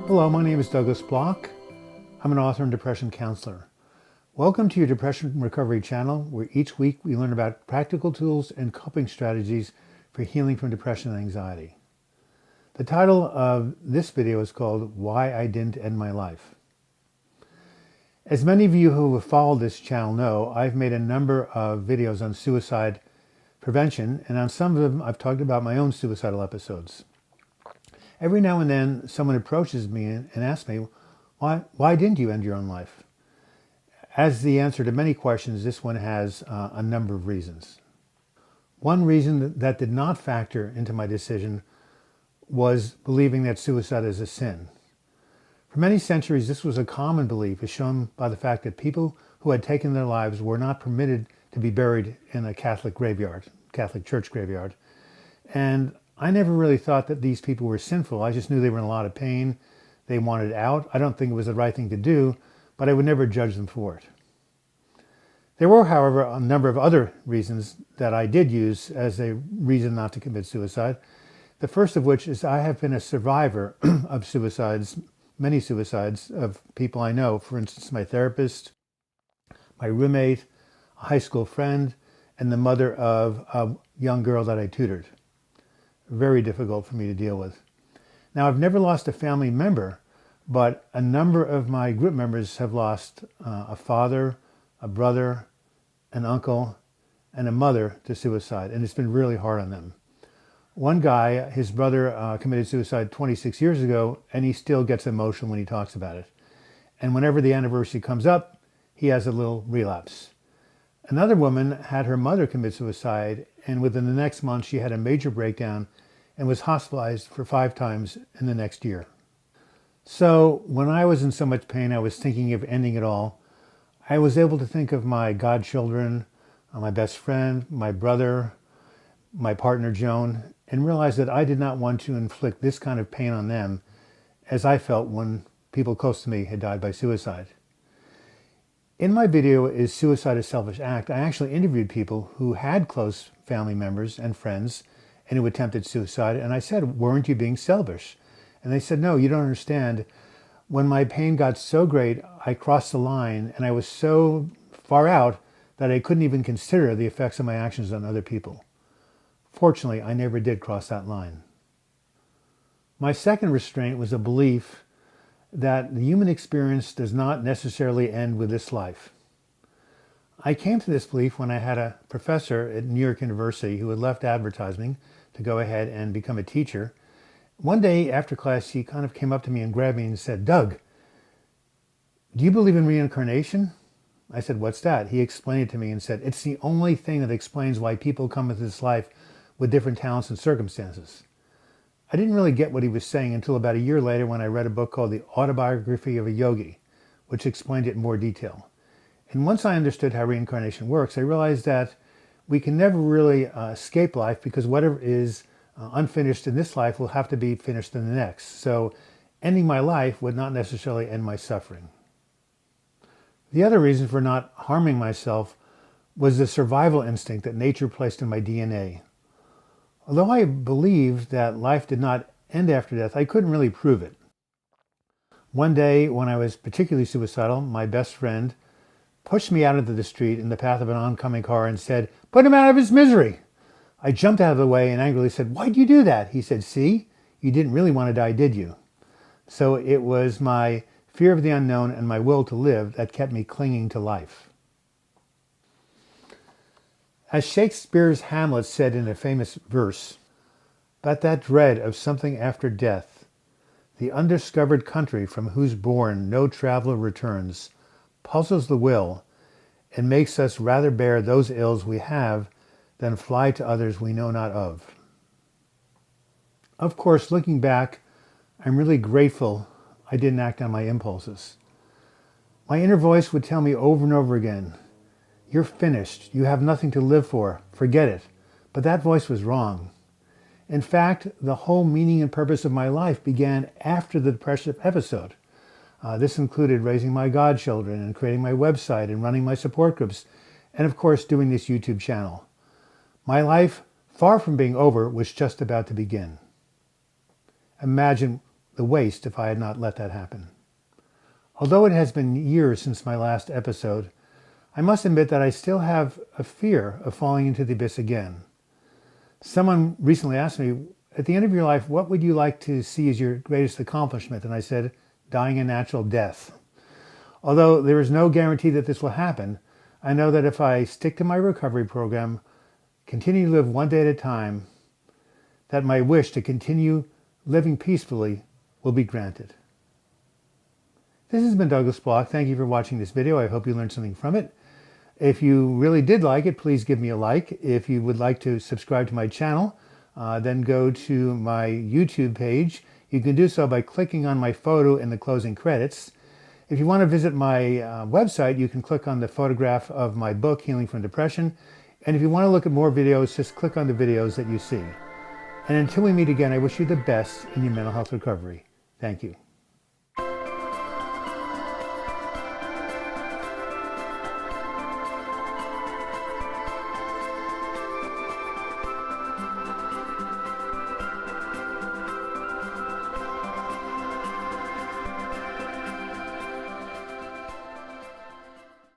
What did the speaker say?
Hello, my name is Douglas Block. I'm an author and depression counselor. Welcome to your Depression Recovery channel, where each week we learn about practical tools and coping strategies for healing from depression and anxiety. The title of this video is called Why I Didn't End My Life. As many of you who have followed this channel know, I've made a number of videos on suicide prevention, and on some of them I've talked about my own suicidal episodes. Every now and then someone approaches me and asks me, why didn't you end your own life? As the answer to many questions, this one has a number of reasons. One reason that did not factor into my decision was believing that suicide is a sin. For many centuries, this was a common belief, as shown by the fact that people who had taken their lives were not permitted to be buried in a Catholic church graveyard. And I never really thought that these people were sinful. I just knew they were in a lot of pain. They wanted out. I don't think it was the right thing to do, but I would never judge them for it. There were, however, a number of other reasons that I did use as a reason not to commit suicide. The first of which is I have been a survivor of suicides, many suicides of people I know. For instance, my therapist, my roommate, a high school friend, and the mother of a young girl that I tutored. Very difficult for me to deal with. Now, I've never lost a family member, but a number of my group members have lost a father, a brother, an uncle, and a mother to suicide, and it's been really hard on them. One guy, his brother committed suicide 26 years ago, and he still gets emotional when he talks about it. And whenever the anniversary comes up, he has a little relapse. Another woman had her mother commit suicide, and within the next month she had a major breakdown and was hospitalized for 5 times in the next year. So when I was in so much pain, I was thinking of ending it all. I was able to think of my godchildren, my best friend, my brother, my partner Joan, and realized that I did not want to inflict this kind of pain on them as I felt when people close to me had died by suicide. In my video, Is Suicide a Selfish Act?, I actually interviewed people who had close family members and friends and who attempted suicide, and I said, weren't you being selfish? And they said, no, you don't understand. When my pain got so great, I crossed the line, and I was so far out that I couldn't even consider the effects of my actions on other people. Fortunately, I never did cross that line. My second restraint was a belief that the human experience does not necessarily end with this life. I came to this belief when I had a professor at New York University who had left advertising to go ahead and become a teacher. One day after class, he kind of came up to me and grabbed me and said, Doug, do you believe in reincarnation? I said, what's that? He explained it to me and said, it's the only thing that explains why people come into this life with different talents and circumstances. I didn't really get what he was saying until about a year later when I read a book called The Autobiography of a Yogi, which explained it in more detail. And once I understood how reincarnation works, I realized that we can never really escape life, because whatever is unfinished in this life will have to be finished in the next. So ending my life would not necessarily end my suffering. The other reason for not harming myself was the survival instinct that nature placed in my DNA. Although I believed that life did not end after death, I couldn't really prove it. One day, when I was particularly suicidal, my best friend pushed me out into the street in the path of an oncoming car and said, put him out of his misery. I jumped out of the way and angrily said, why'd you do that? He said, see, you didn't really want to die, did you? So it was my fear of the unknown and my will to live that kept me clinging to life. As Shakespeare's Hamlet said in a famous verse, but that dread of something after death, the undiscovered country from whose bourne no traveler returns, puzzles the will and makes us rather bear those ills we have than fly to others we know not of. Of course, looking back, I'm really grateful I didn't act on my impulses. My inner voice would tell me over and over again, you're finished, you have nothing to live for, forget it. But that voice was wrong. In fact, the whole meaning and purpose of my life began after the depressive episode. This included raising my godchildren and creating my website and running my support groups, and of course doing this YouTube channel. My life, far from being over, was just about to begin. Imagine the waste if I had not let that happen. Although it has been years since my last episode, I must admit that I still have a fear of falling into the abyss again. Someone recently asked me, at the end of your life, what would you like to see as your greatest accomplishment? And I said, dying a natural death. Although there is no guarantee that this will happen, I know that if I stick to my recovery program, continue to live one day at a time, that my wish to continue living peacefully will be granted. This has been Douglas Bloch. Thank you for watching this video. I hope you learned something from it. If you really did like it, please give me a like. If you would like to subscribe to my channel, then go to my YouTube page. You can do so by clicking on my photo in the closing credits. If you want to visit my website, you can click on the photograph of my book, Healing from Depression. And if you want to look at more videos, just click on the videos that you see. And until we meet again, I wish you the best in your mental health recovery. Thank you.